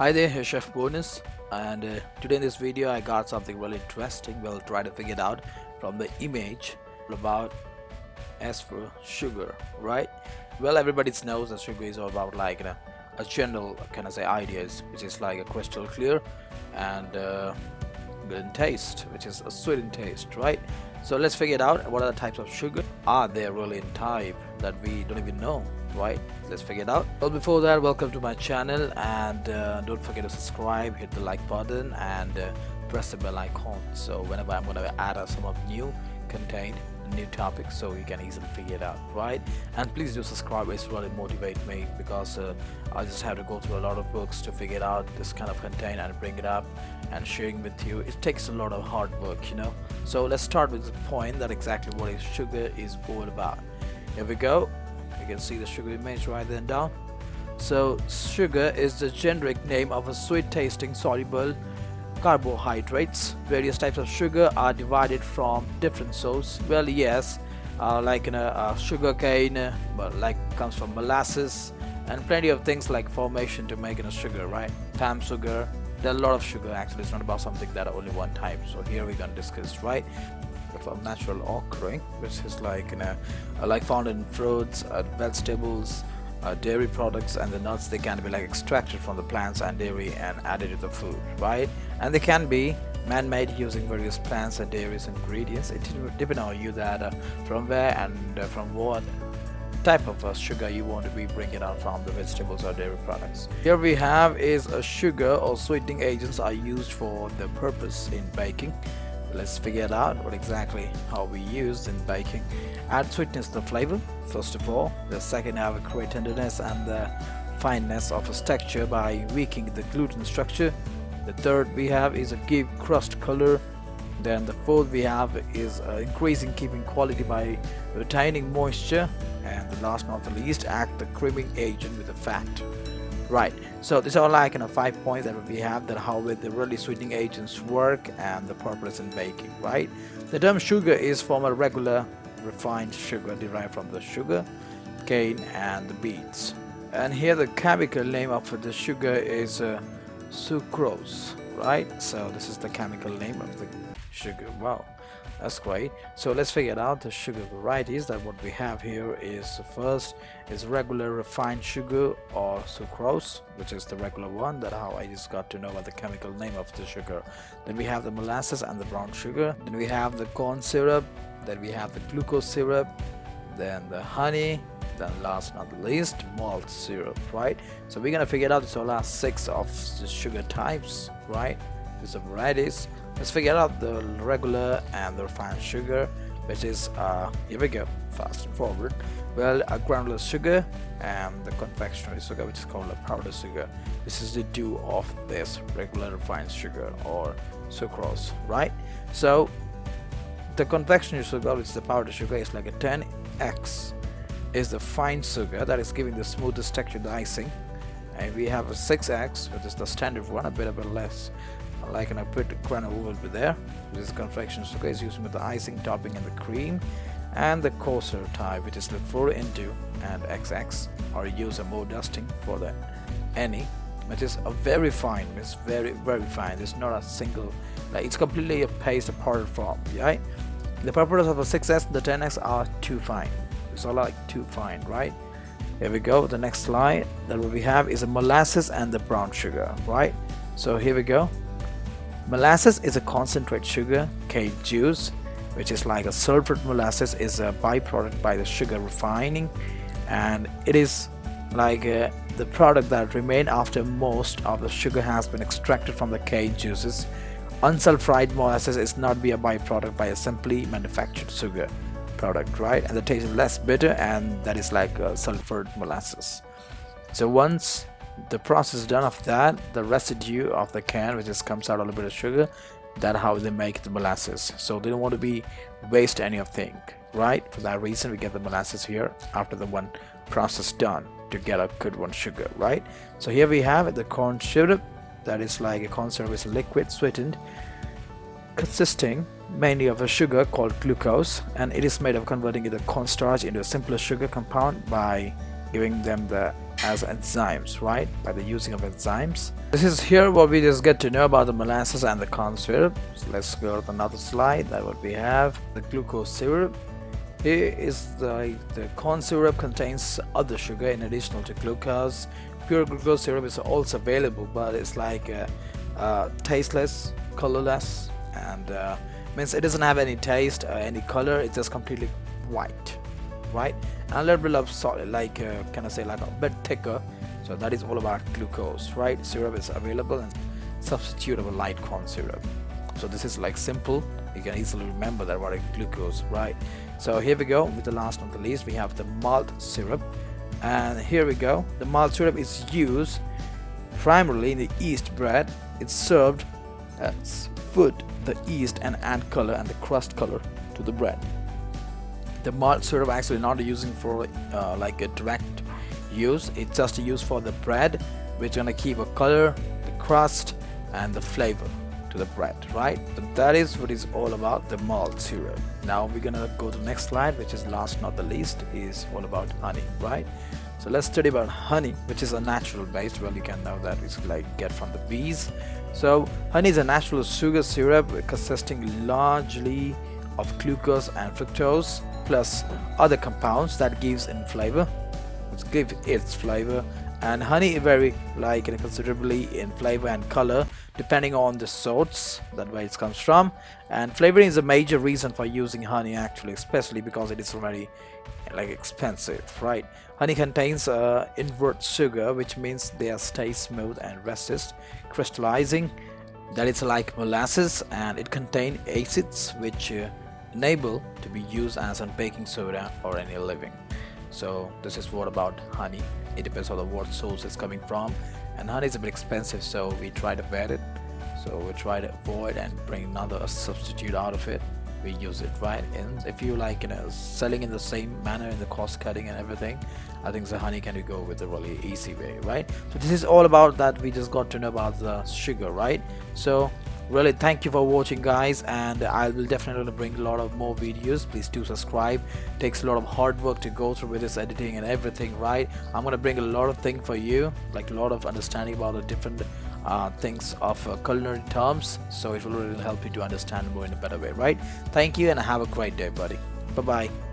Hi there, here's Chef Bonus, and today in this video I got something really interesting. We'll try to figure it out from the image about as for sugar, right? Well, everybody knows that sugar is all about a general kind of say ideas, which is like a crystal clear and good in taste, which is a sweet in taste, right? So let's figure it out. What are the types of sugar? Are there really in type that we don't even know, right? Let's figure it out. Well, before that, welcome to my channel, and don't forget to subscribe, hit the like button, and press the bell icon. So whenever I'm going to add some of new content, new topics, so you can easily figure it out, right? And please do subscribe. It's really motivate me because I just have to go through a lot of books to figure out this kind of content and bring it up and sharing with you. It takes a lot of hard work, you know. So let's start with the point that exactly what is sugar is all about. Here we go. You can see the sugar image right then down. So sugar is the generic name of a sweet tasting soluble carbohydrates. Various types of sugar are divided from different sources. Well, yes, sugar cane, but like comes from molasses, and plenty of things like formation to make sugar, right? Palm sugar. There are a lot of sugar actually. It's not about something that only one type. So here we're gonna discuss, right? From natural occurring, which is like found in fruits, vegetables, dairy products, and the nuts. They can be like extracted from the plants and dairy and added to the food, right? And they can be man-made using various plants and dairies ingredients. It depends on you that from where and from what type of sugar you want to be bringing out from the vegetables or dairy products. Here we have is a sugar or sweetening agents are used for the purpose in baking. Let's figure it out what exactly how we use in baking. Add sweetness to the flavor first of all. The second, have a create tenderness and the fineness of its texture by weakening the gluten structure. The third we have is a give crust color. Then the fourth we have is increasing keeping quality by retaining moisture. And the last but not the least, act the creaming agent with the fat. Right, so these are like 5 points that we have, that how the really sweetening agents work and the purpose in baking, right? The term sugar is from a regular refined sugar derived from the sugar cane and the beets. And here the chemical name of the sugar is sucrose, right? So this is the chemical name of the sugar. Wow, that's great. So let's figure out the sugar varieties. That what we have here is first is regular refined sugar or sucrose, which is the regular one. That how I just got to know about the chemical name of the sugar. Then we have the molasses and the brown sugar. Then we have the corn syrup. Then we have the glucose syrup. Then the honey. Then last but not least, malt syrup, right? So we're gonna figure out the last 6 of the sugar types, right? These are varieties. Let's figure out the regular and the refined sugar, which is here we go, fast and forward. Well, a granular sugar and the confectionery sugar, which is called a powder sugar. This is the two of this regular refined sugar or sucrose, right? So the confectionery sugar, which is the powder sugar, is like a 10x is the fine sugar that is giving the smoothest texture, the icing. And we have a 6x, which is the standard one, a bit less like a bit granular will be there. This confection sugar is used with the icing, topping, and the cream. And the coarser type, which is the 4 and XX, are used a more dusting for the any, which is a very fine. It's very fine. It's not a single, like it's completely a paste apart from, right? The purpose of the 6S and the 10X are too fine. It's all like too fine, right? Here we go. The next slide that what we have is a molasses and the brown sugar, right? So here we go. Molasses is a concentrate sugar cane juice, which is like a sulfate. Molasses is a byproduct by the sugar refining, and it is like the product that remain after most of the sugar has been extracted from the cane juices. Unsulfied molasses is not be a byproduct by a simply manufactured sugar product, right? And the taste is less bitter, and that is like sulfured molasses. So once the process done of that, the residue of the can, which just comes out a little bit of sugar, that how they make the molasses. So they don't want to be waste any of thing, right? For that reason we get the molasses here after the one process done to get a good one sugar, right? So here we have the corn syrup. That is like a corn syrup is a liquid sweetened consisting mainly of a sugar called glucose, and it is made of converting the cornstarch into a simpler sugar compound by giving them the as enzymes, right, by the using of enzymes. This is here what we just get to know about the molasses and the corn syrup. So let's go to another slide. That what we have, the glucose syrup. Here is the corn syrup contains other sugar in addition to glucose. Pure glucose syrup is also available, but it's like tasteless, colorless, and means it doesn't have any taste, any color. It's just completely white, right? And a little bit of solid, like can I say, like a bit thicker. So that is all about glucose, right? Syrup is available and substitute of a light corn syrup. So this is like simple. You can easily remember that what is glucose, right? So here we go with the last on the list. We have the malt syrup, and here we go. The malt syrup is used primarily in the yeast bread. It's served as food. The yeast and add color and the crust color to the bread. The malt syrup actually not using for like a direct use. It's just used for the bread, which gonna keep a color, the crust, and the flavor to the bread, right? So that is what is all about the malt syrup. Now we're gonna go to the next slide, which is last not the least, is all about honey, right? So let's study about honey, which is a natural based. Well, you can know that it's like get from the bees. So honey is a natural sugar syrup consisting largely of glucose and fructose plus other compounds that gives in flavor, which gives its flavor. And honey vary like considerably in flavor and color depending on the source that where it comes from. And flavoring is a major reason for using honey actually, especially because it is very like expensive, right? Honey contains invert sugar, which means they stay smooth and resist crystallizing. That is like molasses, and it contains acids which enable to be used as a baking soda or any living. So this is what about honey. It depends on the what source it's coming from, and honey is a bit expensive, so we try to vet it. So we try to avoid and bring another substitute out of it. We use it, right? And if you like, selling in the same manner in the cost cutting and everything, I think the honey can go with a really easy way, right? So this is all about that. We just got to know about the sugar, right? So really thank you for watching, guys, and I will definitely bring a lot of more videos. Please do subscribe. Takes a lot of hard work to go through with this editing and everything, right? I'm gonna bring a lot of things for you, like a lot of understanding about the different things of culinary terms, so it will really help you to understand more in a better way, right? Thank you and have a great day, buddy. Bye bye.